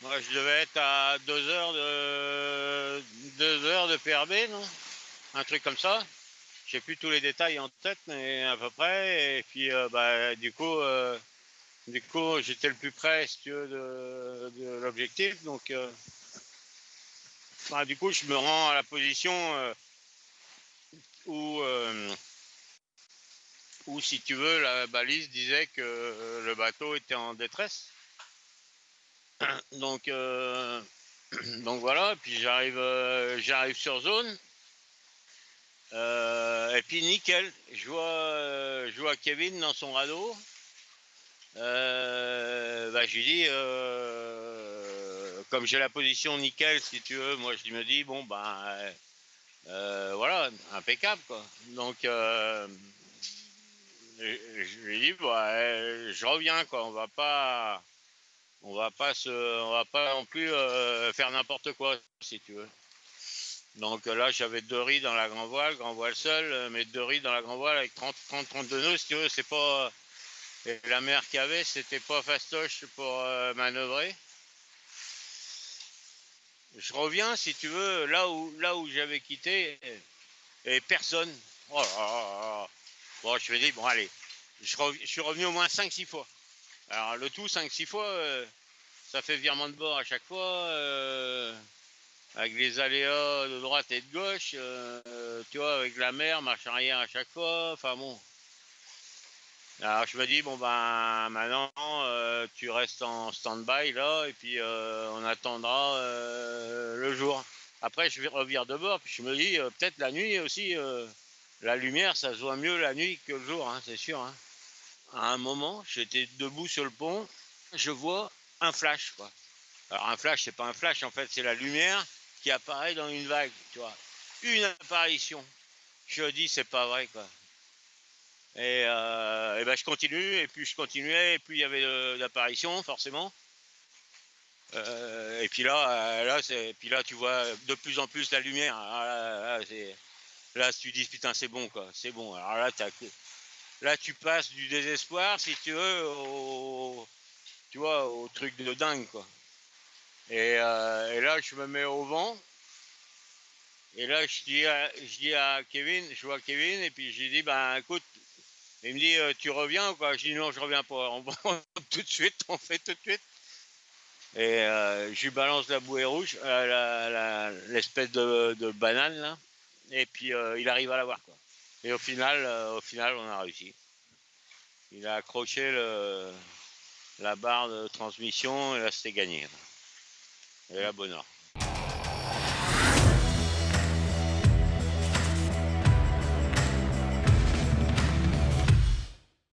Moi, je devais être à 2 heures de PRB, non? Un truc comme ça. J'ai plus tous les détails en tête, mais à peu près. Et puis, bah, du coup, j'étais le plus près, si tu veux, de l'objectif. Donc, bah, du coup, je me rends à la position où, où, si tu veux, la balise disait que le bateau était en détresse. Donc, donc voilà. Puis j'arrive sur zone. Et puis nickel. Je vois Kevin dans son radeau. Bah, je lui dis, comme j'ai la position nickel, si tu veux, moi je me dis, bon, ben, voilà, impeccable, quoi. Donc, je lui dis, bah, je reviens, quoi. On va pas non plus faire n'importe quoi, si tu veux. Donc là, j'avais 2 riz dans la grand voile seul, mais 2 riz dans la grand voile avec 32 nœuds, si tu veux, c'est pas. Et la mer qu'il y avait, c'était pas fastoche pour manœuvrer. Je reviens, si tu veux, là où j'avais quitté, et personne. Oh là là là. Bon, je me dis, bon, allez, je suis revenu au moins 5-6 fois. Alors, le tout, 5-6 fois, ça fait virement de bord à chaque fois, avec les aléas de droite et de gauche, tu vois, avec la mer, marche arrière à chaque fois. Enfin bon. Alors je me dis, bon ben maintenant tu restes en stand-by là et puis on attendra le jour. Après je vais revenir de bord, puis je me dis peut-être la nuit aussi, la lumière ça se voit mieux la nuit que le jour, hein, c'est sûr, hein. À un moment, j'étais debout sur le pont, je vois un flash, quoi. Alors un flash, c'est pas un flash, en fait, c'est la lumière qui apparaît dans une vague, tu vois. Une apparition. Je dis, c'est pas vrai, quoi. Et ben je continue, et puis je continuais, et puis il y avait d'apparitions, forcément. Et puis là, tu vois de plus en plus la lumière. Ah, là, tu dis, putain, c'est bon, quoi, c'est bon. Alors là, tu passes du désespoir, si tu veux, tu vois, au truc de dingue, quoi. Et là, je me mets au vent. Et là, je dis à Kevin, je vois Kevin, et puis je lui dis, ben écoute, il me dit, tu reviens ou quoi? Je dis, non, je reviens pas. On va tout de suite, on fait tout de suite. Et je lui balance la bouée rouge, l'espèce de banane, là. Et puis, il arrive à l'avoir, quoi. Et au final, on a réussi. Il a accroché la barre de transmission, et là, c'était gagné. Et là, bonheur.